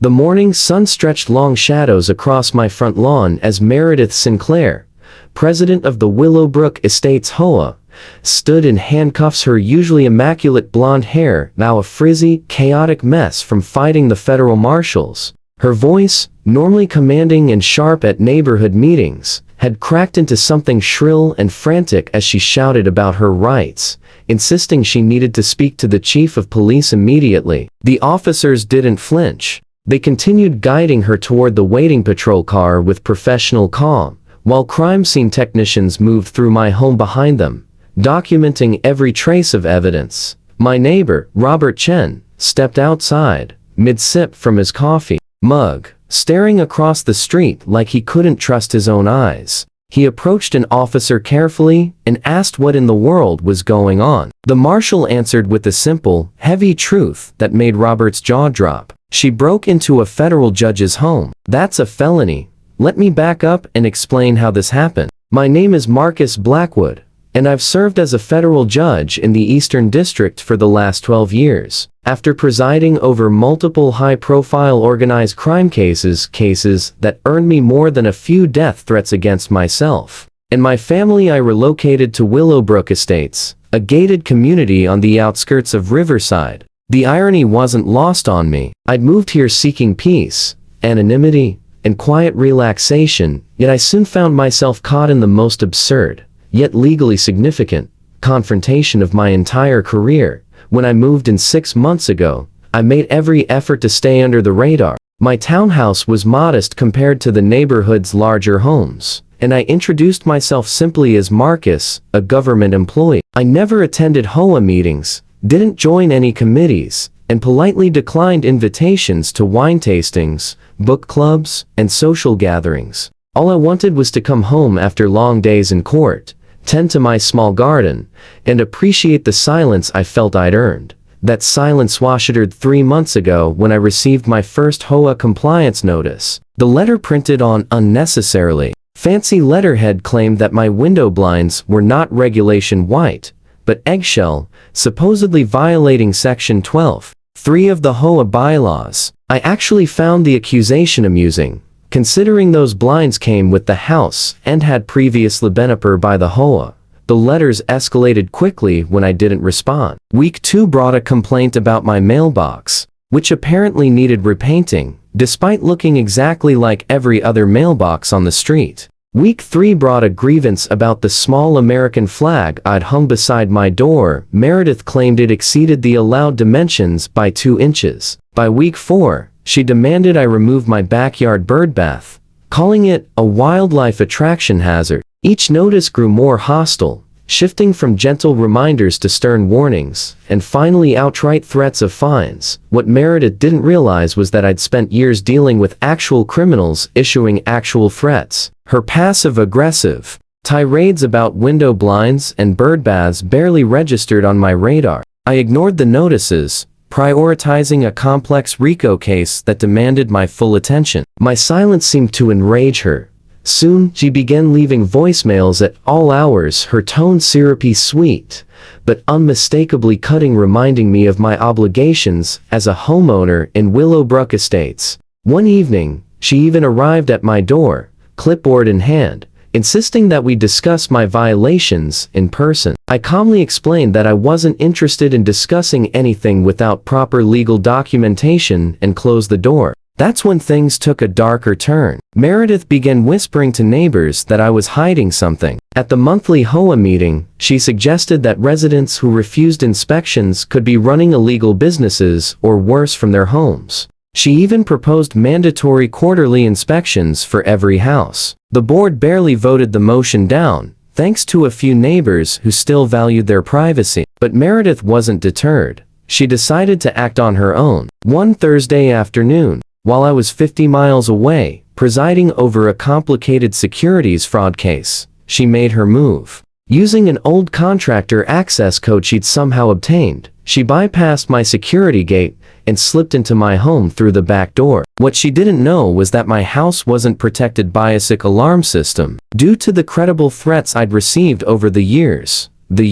The morning sun stretched long shadows across my front lawn as Meredith Sinclair, president of the Willowbrook Estates HOA, stood in handcuffs, her usually immaculate blonde hair now a frizzy, chaotic mess from fighting the federal marshals. Her voice, normally commanding and sharp at neighborhood meetings, had cracked into something shrill and frantic as she shouted about her rights, insisting she needed to speak to the chief of police immediately. The officers didn't flinch. They continued guiding her toward the waiting patrol car with professional calm, while crime scene technicians moved through my home behind them, documenting every trace of evidence. My neighbor, Robert Chen, stepped outside, mid-sip from his coffee mug, staring across the street like he couldn't trust his own eyes. He approached an officer carefully and asked what in the world was going on. The marshal answered with a simple, heavy truth that made Robert's jaw drop. "She broke into a federal judge's home. That's a felony. Let me back up and explain how this happened. My name is Marcus Blackwood, and I've served as a federal judge in the Eastern District for the last 12 years. After presiding over multiple high-profile organized crime cases that earned me more than a few death threats against myself and my family, I relocated to Willowbrook Estates, a gated community on the outskirts of Riverside. The irony wasn't lost on me. I'd moved here seeking peace, anonymity, and quiet relaxation, yet I soon found myself caught in the most absurd, yet legally significant, confrontation of my entire career. When I moved in 6 months ago, I made every effort to stay under the radar. My townhouse was modest compared to the neighborhood's larger homes, and I introduced myself simply as Marcus, a government employee. I never attended HOA meetings, didn't join any committees, and politely declined invitations to wine tastings, book clubs, and social gatherings. All I wanted was to come home after long days in court, tend to my small garden, and appreciate the silence I felt I'd earned. That silence washered 3 months ago when I received my first HOA compliance notice. The letter, printed on unnecessarily fancy letterhead, claimed that my window blinds were not regulation white, but eggshell, supposedly violating Section 12(3) of the HOA bylaws. I actually found the accusation amusing, considering those blinds came with the house and had previously been approved by the HOA. The letters escalated quickly when I didn't respond. Week 2 brought a complaint about my mailbox, which apparently needed repainting, despite looking exactly like every other mailbox on the street. Week 3 brought a grievance about the small American flag I'd hung beside my door. Meredith claimed it exceeded the allowed dimensions by 2 inches. By week 4, she demanded I remove my backyard birdbath, calling it a wildlife attraction hazard. Each notice grew more hostile, shifting from gentle reminders to stern warnings, and finally outright threats of fines. What Meredith didn't realize was that I'd spent years dealing with actual criminals issuing actual threats. Her passive-aggressive tirades about window blinds and birdbaths barely registered on my radar. I ignored the notices, prioritizing a complex RICO case that demanded my full attention. My silence seemed to enrage her. Soon, she began leaving voicemails at all hours, her tone syrupy sweet, but unmistakably cutting, reminding me of my obligations as a homeowner in Willowbrook Estates. One evening, she even arrived at my door, clipboard in hand, insisting that we discuss my violations in person. I calmly explained that I wasn't interested in discussing anything without proper legal documentation and closed the door. That's when things took a darker turn. Meredith began whispering to neighbors that I was hiding something. At the monthly HOA meeting, she suggested that residents who refused inspections could be running illegal businesses or worse from their homes. She even proposed mandatory quarterly inspections for every house. The board barely voted the motion down, thanks to a few neighbors who still valued their privacy. But Meredith wasn't deterred. She decided to act on her own. One Thursday afternoon, while I was 50 miles away, presiding over a complicated securities fraud case, she made her move. Using an old contractor access code she'd somehow obtained, she bypassed my security gate and slipped into my home through the back door. What she didn't know was that my house wasn't protected by a SEC alarm system. Due to the credible threats I'd received over the years, the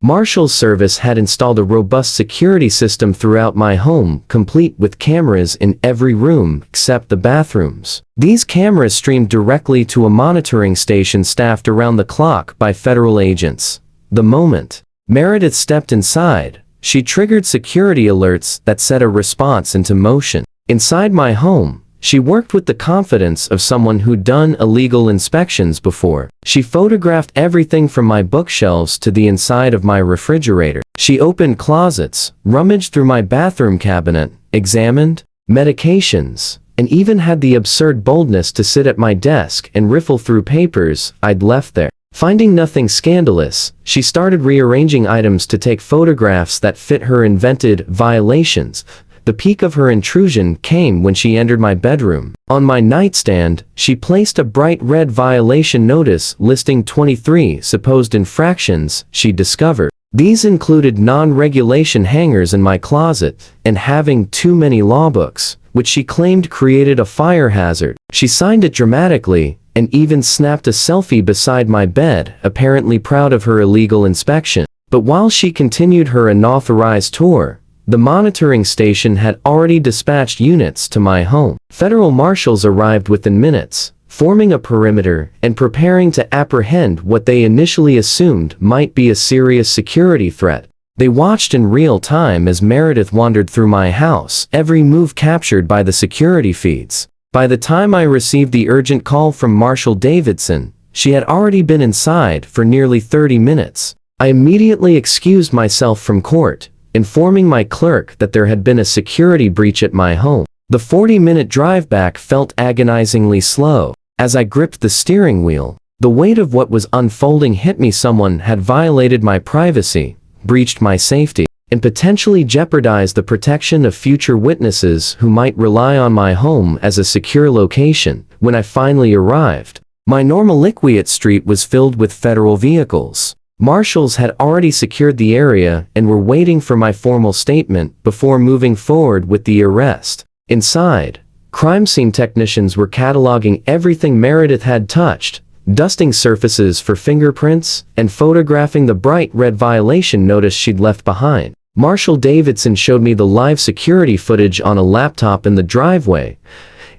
Marshals Service had installed a robust security system throughout my home, complete with cameras in every room except the bathrooms. These cameras streamed directly to a monitoring station staffed around the clock by federal agents. The moment Meredith stepped inside, she triggered security alerts that set a response into motion. Inside my home, she worked with the confidence of someone who'd done illegal inspections before. She photographed everything from my bookshelves to the inside of my refrigerator. She opened closets, rummaged through my bathroom cabinet, examined medications, and even had the absurd boldness to sit at my desk and riffle through papers I'd left there. Finding nothing scandalous, she started rearranging items to take photographs that fit her invented violations. The peak of her intrusion came when she entered my bedroom. On my nightstand, she placed a bright red violation notice listing 23 supposed infractions she discovered. These included non-regulation hangers in my closet and having too many law books, which she claimed created a fire hazard. She signed it dramatically and even snapped a selfie beside my bed, apparently proud of her illegal inspection. But while she continued her unauthorized tour, the monitoring station had already dispatched units to my home. Federal marshals arrived within minutes, forming a perimeter and preparing to apprehend what they initially assumed might be a serious security threat. They watched in real time as Meredith wandered through my house, every move captured by the security feeds. By the time I received the urgent call from Marshal Davidson, she had already been inside for nearly 30 minutes. I immediately excused myself from court, informing my clerk that there had been a security breach at my home. The 40-minute drive back felt agonizingly slow. As I gripped the steering wheel, the weight of what was unfolding hit me. Someone had violated my privacy, breached my safety, and potentially jeopardized the protection of future witnesses who might rely on my home as a secure location. When I finally arrived, my Normaliquiot Street was filled with federal vehicles. Marshals had already secured the area and were waiting for my formal statement before moving forward with the arrest. Inside, crime scene technicians were cataloging everything Meredith had touched, dusting surfaces for fingerprints, and photographing the bright red violation notice she'd left behind. Marshal Davidson showed me the live security footage on a laptop in the driveway,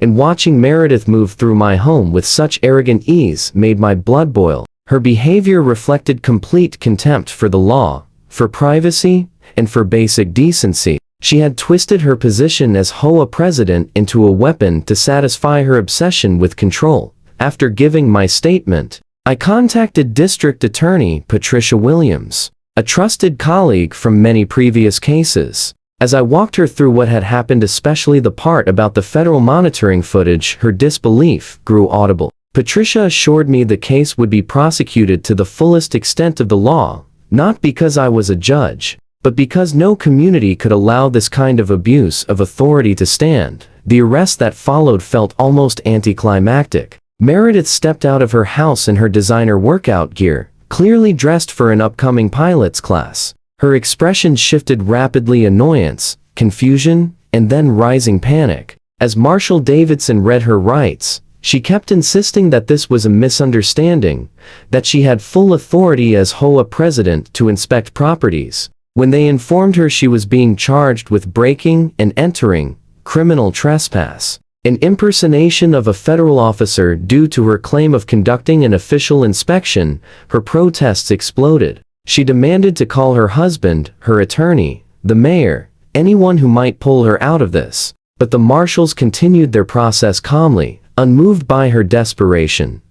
and watching Meredith move through my home with such arrogant ease made my blood boil. Her behavior reflected complete contempt for the law, for privacy, and for basic decency. She had twisted her position as HOA president into a weapon to satisfy her obsession with control. After giving my statement, I contacted District Attorney Patricia Williams, a trusted colleague from many previous cases. As I walked her through what had happened, especially the part about the federal monitoring footage, her disbelief grew audible. Patricia assured me the case would be prosecuted to the fullest extent of the law, not because I was a judge, but because no community could allow this kind of abuse of authority to stand. The arrest that followed felt almost anticlimactic. Meredith stepped out of her house in her designer workout gear, clearly dressed for an upcoming pilot's class. Her expression shifted rapidly: annoyance, confusion, and then rising panic. As Marshal Davidson read her rights, she kept insisting that this was a misunderstanding, that she had full authority as HOA president to inspect properties. When they informed her she was being charged with breaking and entering, criminal trespass, an impersonation of a federal officer due to her claim of conducting an official inspection, her protests exploded. She demanded to call her husband, her attorney, the mayor, anyone who might pull her out of this. But the marshals continued their process calmly, unmoved by her desperation.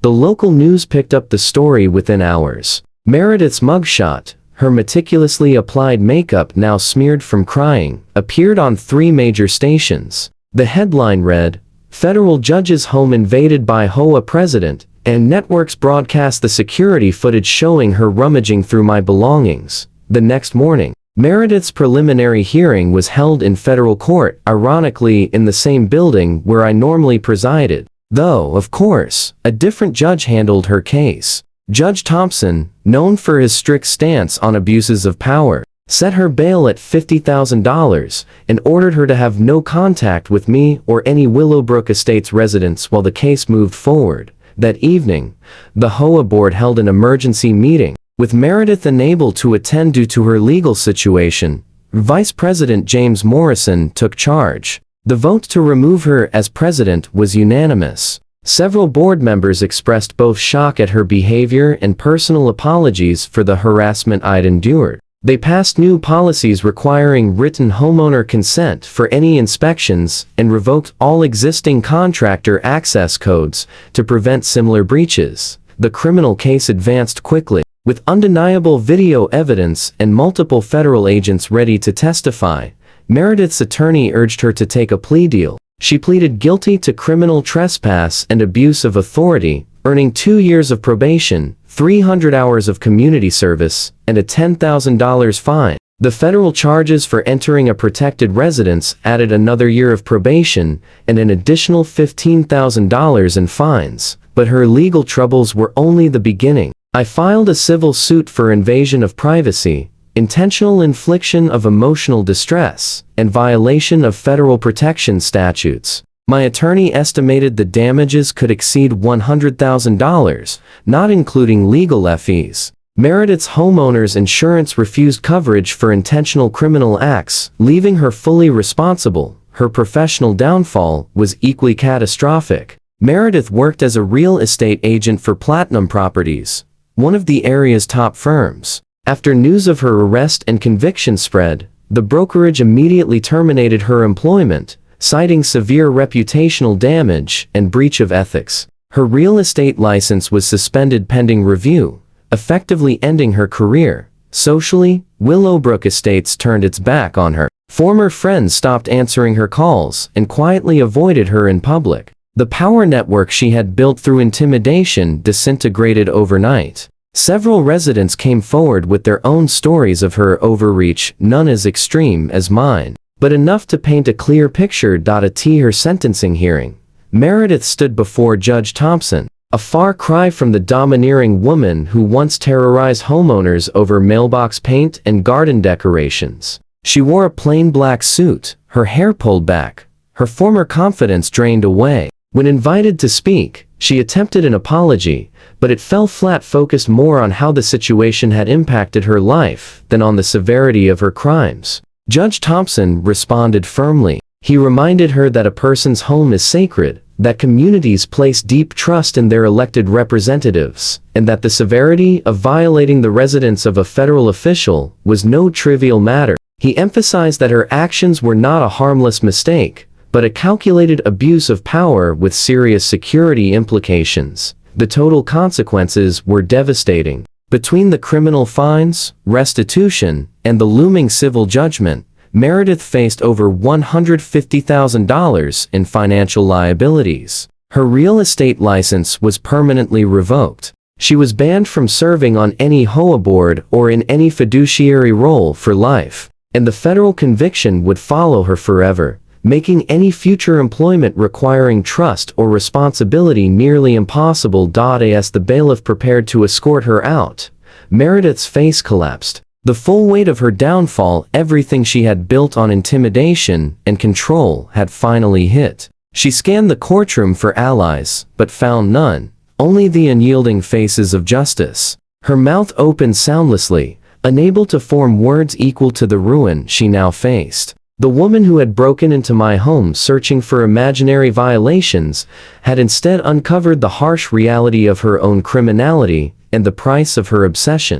The local news picked up the story within hours. Meredith's mugshot, her meticulously applied makeup now smeared from crying, appeared on 3 major stations. The headline read, "Federal Judge's Home Invaded by HOA President," and networks broadcast the security footage showing her rummaging through my belongings. The next morning, Meredith's preliminary hearing was held in federal court, ironically in the same building where I normally presided. Though, of course, a different judge handled her case. Judge Thompson, known for his strict stance on abuses of power, set her bail at $50,000 and ordered her to have no contact with me or any Willowbrook Estates residents while the case moved forward. That evening, the HOA board held an emergency meeting. With Meredith unable to attend due to her legal situation, Vice President James Morrison took charge. The vote to remove her as president was unanimous. Several board members expressed both shock at her behavior and personal apologies for the harassment I'd endured. They passed new policies requiring written homeowner consent for any inspections and revoked all existing contractor access codes to prevent similar breaches. The criminal case advanced quickly. With undeniable video evidence and multiple federal agents ready to testify, Meredith's attorney urged her to take a plea deal. She pleaded guilty to criminal trespass and abuse of authority, earning 2 years of probation, 300 hours of community service, and a $10,000 fine. The federal charges for entering a protected residence added another year of probation and an additional $15,000 in fines, but her legal troubles were only the beginning. I filed a civil suit for invasion of privacy, intentional infliction of emotional distress, and violation of federal protection statutes. My attorney estimated the damages could exceed $100,000, not including legal fees. Meredith's homeowner's insurance refused coverage for intentional criminal acts, leaving her fully responsible. Her professional downfall was equally catastrophic. Meredith worked as a real estate agent for Platinum Properties, one of the area's top firms. After news of her arrest and conviction spread, the brokerage immediately terminated her employment, citing severe reputational damage and breach of ethics. Her real estate license was suspended pending review, effectively ending her career. Socially, Willowbrook Estates turned its back on her. Former friends stopped answering her calls and quietly avoided her in public. The power network she had built through intimidation disintegrated overnight. Several residents came forward with their own stories of her overreach, none as extreme as mine, but enough to paint a clear picture. At her sentencing hearing, Meredith stood before Judge Thompson, a far cry from the domineering woman who once terrorized homeowners over mailbox paint and garden decorations. She wore a plain black suit, her hair pulled back, her former confidence drained away. When invited to speak, she attempted an apology, but it fell flat, focused more on how the situation had impacted her life than on the severity of her crimes. Judge Thompson responded firmly. He reminded her that a person's home is sacred, that communities place deep trust in their elected representatives, and that the severity of violating the residence of a federal official was no trivial matter. He emphasized that her actions were not a harmless mistake, but a calculated abuse of power with serious security implications. The total consequences were devastating. Between the criminal fines, restitution, and the looming civil judgment, Meredith faced over $150,000 in financial liabilities. Her real estate license was permanently revoked. She was banned from serving on any HOA board or in any fiduciary role for life, and the federal conviction would follow her forever, making any future employment requiring trust or responsibility nearly impossible. As the bailiff prepared to escort her out, Meredith's face collapsed. The full weight of her downfall, everything she had built on intimidation and control, had finally hit. She scanned the courtroom for allies, but found none, only the unyielding faces of justice. Her mouth opened soundlessly, unable to form words equal to the ruin she now faced. The woman who had broken into my home searching for imaginary violations had instead uncovered the harsh reality of her own criminality and the price of her obsession.